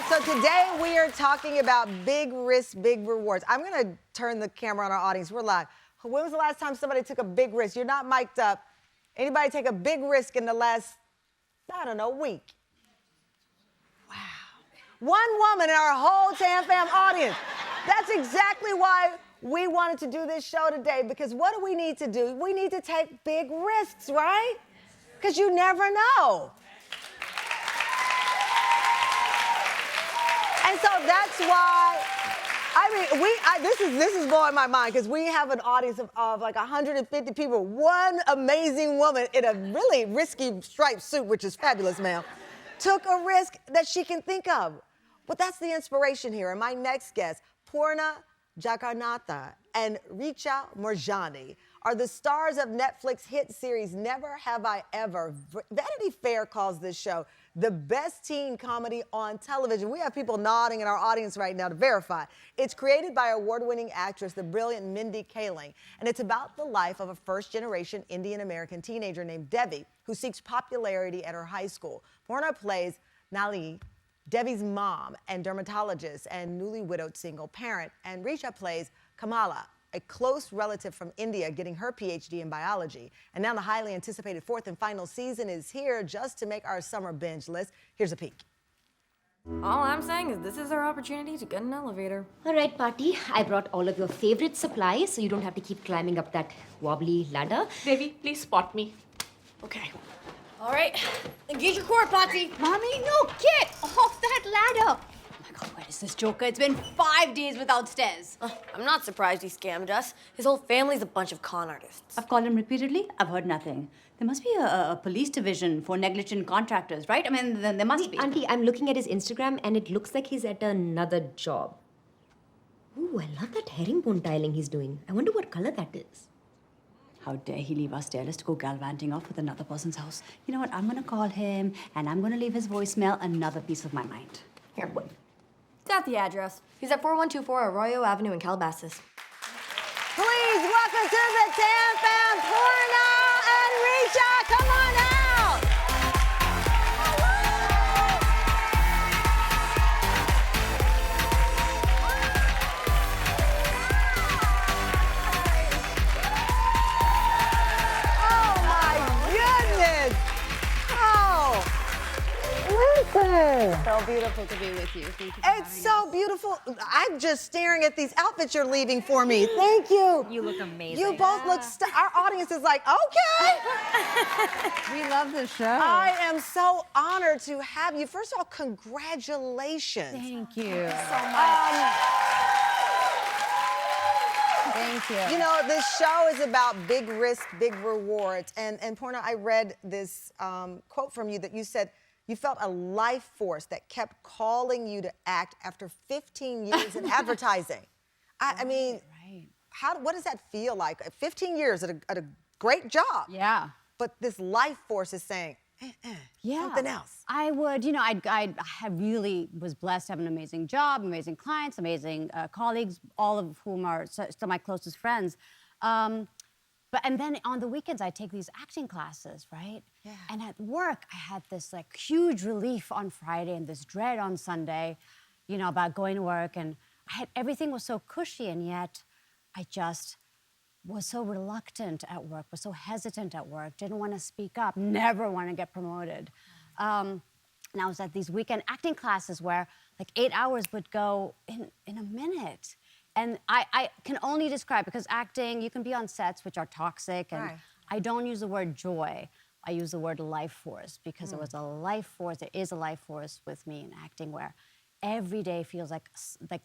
right, so today we are talking about big risks, big rewards. I'm gonna turn the camera on our audience. We're live. When was the last time somebody took a big risk? You're not mic'd up. Anybody take a big risk in the last, I don't know, week? Wow. One woman in our whole Tam Fam audience. That's exactly why we wanted to do this show today, because what do we need to do? We need to take big risks, right? Because you never know. And so that's why, this is blowing my mind, because we have an audience of like 150 people. One amazing woman in a really risky striped suit, which is fabulous, ma'am, took a risk that she can think of. But that's the inspiration here. And my next guest, Poorna, Jagannathan, and Richa Moorjani are the stars of Netflix hit series Never Have I Ever. Vanity Fair calls this show the best teen comedy on television. We have people nodding in our audience right now to verify. It's created by award-winning actress, the brilliant Mindy Kaling, and it's about the life of a first-generation Indian-American teenager named Devi, who seeks popularity at her high school. Poorna plays Nali, Devi's mom and dermatologist and newly widowed single parent, and Richa plays Kamala, a close relative from India getting her PhD in biology. And now the highly anticipated fourth and final season is here just to make our summer binge list. Here's a peek. All I'm saying is this is our opportunity to get an elevator. All right, party. I brought all of your favorite supplies so you don't have to keep climbing up that wobbly ladder. Devi, please spot me. Okay. All right. Engage your core, Patsy. Mommy, no, get off that ladder. Oh my God, where is this joker? It's been 5 days without stairs. I'm not surprised he scammed us. His whole family's a bunch of con artists. I've called him repeatedly. I've heard nothing. There must be a police division for negligent contractors, right? I mean, there must be. Auntie, I'm looking at his Instagram and it looks like he's at another job. Ooh, I love that herringbone tiling he's doing. I wonder what color that is. How dare he leave us stairless to go galvanting off with another person's house? You know what? I'm gonna call him and I'm gonna leave his voicemail another piece of my mind. Here, got the address. He's at 4124 Arroyo Avenue in Calabasas. Please welcome to the Tam Fam, Poorna and Richa. Come on out. Oh my goodness. Oh, listen. So beautiful to be with you. Thank you. It's so beautiful. I'm just staring at these outfits you're leaving for me. Thank you. You look amazing. You both look, our audience is like, okay. We love the show. I am so honored to have you. First of all, congratulations. Thank you. Thank you. You know, this show is about big risk, big rewards. And Poorna, I read this quote from you that you said, you felt a life force that kept calling you to act after 15 years in advertising. I mean, what does that feel like? 15 years at a great job. Yeah. But this life force is saying, something else. I would, you know, I really was blessed to have an amazing job, amazing clients, amazing colleagues, all of whom are still my closest friends. And then on the weekends, I take these acting classes, right? Yeah. And at work, I had this like huge relief on Friday and this dread on Sunday, you know, about going to work. And everything was so cushy, and yet I just was so reluctant at work, was so hesitant at work, didn't want to speak up, never want to get promoted. And I was at these weekend acting classes where like 8 hours would go in a minute. And I can only describe, because acting, you can be on sets which are toxic, and I don't use the word joy. I use the word life force, because there was a life force, there is a life force with me in acting, where every day feels like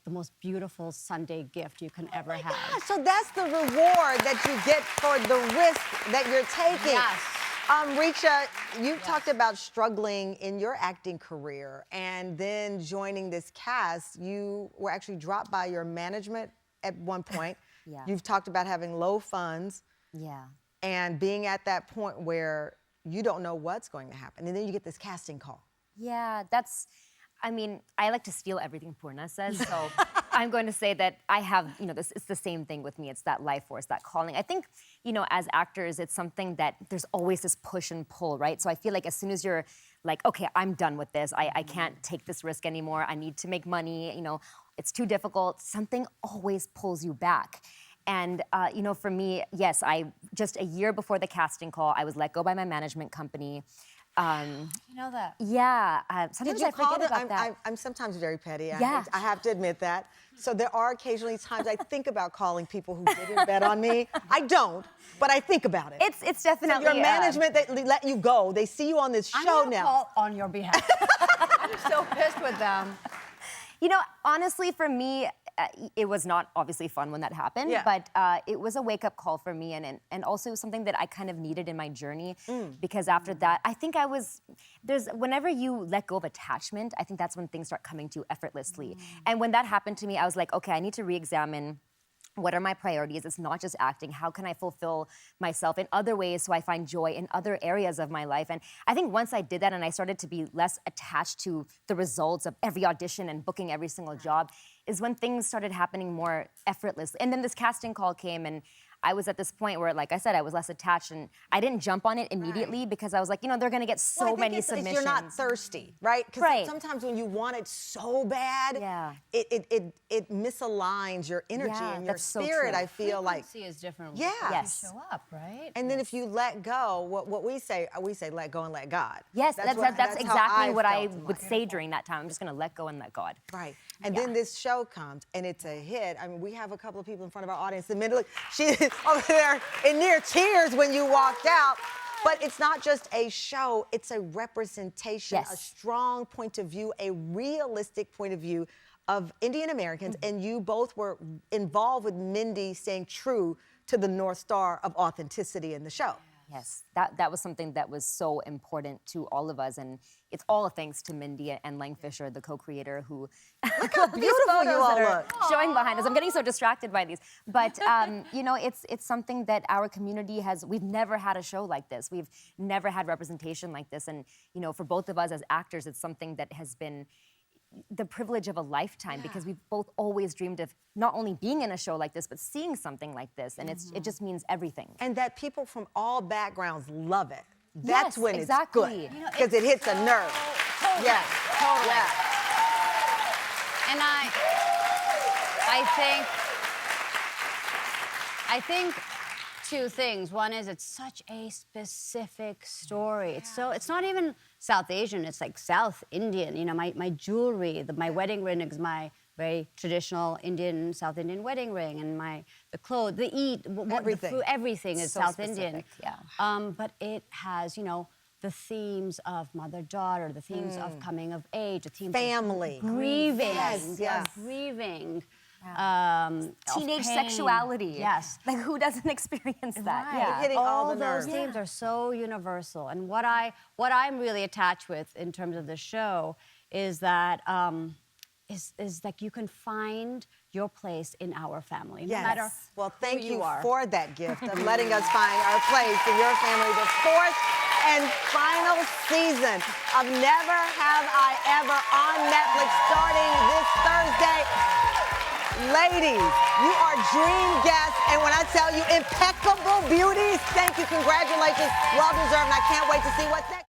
the most beautiful Sunday gift you can ever have. Yeah, so that's the reward that you get for the risk that you're taking. Yes. Richa, you talked about struggling in your acting career, and then joining this cast, you were actually dropped by your management at one point. Yeah. You've talked about having low funds. Yeah. And being at that point where you don't know what's going to happen. And then you get this casting call. Yeah, I mean, I like to steal everything Poorna says, so I'm going to say that I have, you know, it's the same thing with me. It's that life force, that calling. I think, you know, as actors, it's something that there's always this push and pull, right? So I feel like as soon as you're like, okay, I'm done with this. I can't take this risk anymore. I need to make money. You know, it's too difficult. Something always pulls you back. And, you know, for me, yes, just a year before the casting call, I was let go by my management company. You know that? Yeah, Did sometimes you I call forget them? about that. I'm sometimes very petty. Yeah. I have to admit that. So there are occasionally times I think about calling people who didn't bet on me. I don't, but I think about it. It's definitely Your management, they let you go. They see you on this I'm show gonna now. call on your behalf. I'm so pissed with them. You know, honestly, for me, it was not obviously fun when that happened, Yeah. but it was a wake-up call for me, and also something that I kind of needed in my journey, because after that, I think whenever you let go of attachment, I think that's when things start coming to you effortlessly. And when that happened to me, I was like, okay, I need to re-examine what are my priorities? It's not just acting. How can I fulfill myself in other ways so I find joy in other areas of my life? And I think once I did that and I started to be less attached to the results of every audition and booking every single job, is when things started happening more effortlessly. And then this casting call came, and I was at this point where, like I said, I was less attached, and I didn't jump on it immediately because I was like, you know, they're gonna get Well, I so think many it's submissions. you're not thirsty, right? Because Right. sometimes when you want it so bad, Yeah. it misaligns your energy Yeah, and your that's so spirit. true. I feel like. Frequency is different. Yeah. when Yes. you show up, right? And then if you let go, what we say let go and let God. Yes, that's how exactly what I felt in would life. say during that time. I'm just gonna let go and let God. Right. And then this show comes and it's a hit. I mean, we have a couple of people in front of our audience. Admittedly, she is over there in near tears when you walked out. But it's not just a show, it's a representation, a Yes. strong point of view, a realistic point of view of Indian Americans. And you both were involved with Mindy staying true to the North Star of authenticity in the show. Yes, that was something that was so important to all of us, and it's all thanks to Mindy and Lang Fisher, the co-creator, who look how beautiful you all look. showing behind us. I'm getting so distracted by these, but you know, it's something that our community has. We've never had a show like this. We've never had representation like this, and you know, for both of us as actors, it's something that has been the privilege of a lifetime, because we've both always dreamed of not only being in a show like this, but seeing something like this, and it just means everything. And that people from all backgrounds love it. That's Yes, when exactly. it's good. Because it hits a nerve. Yeah. Totally. Yeah. And I think two things. One is it's such a specific story. It's not even South Asian, it's like South Indian. You know, my jewelry, my wedding ring is my very traditional South Indian wedding ring, and the clothes, Everything. the food, everything is So South specific, Indian. yeah. But it has, you know, the themes of mother-daughter, the themes of coming of age, the themes Family. of grieving, Yes, yes. of grieving. Teenage of pain. sexuality. Yes. Like, who doesn't experience that? Right. Yeah. Hitting all the those nerves. themes are so universal. And what I'm really attached with in terms of the show is that is like you can find your place in our family, no Yes. matter Well, thank who you are. for that gift of letting us find our place in your family. The fourth and final season of Never Have I Ever on Netflix starting this Thursday. Ladies, you are dream guests, and when I tell you impeccable beauties, thank you, congratulations, well deserved, and I can't wait to see what's next.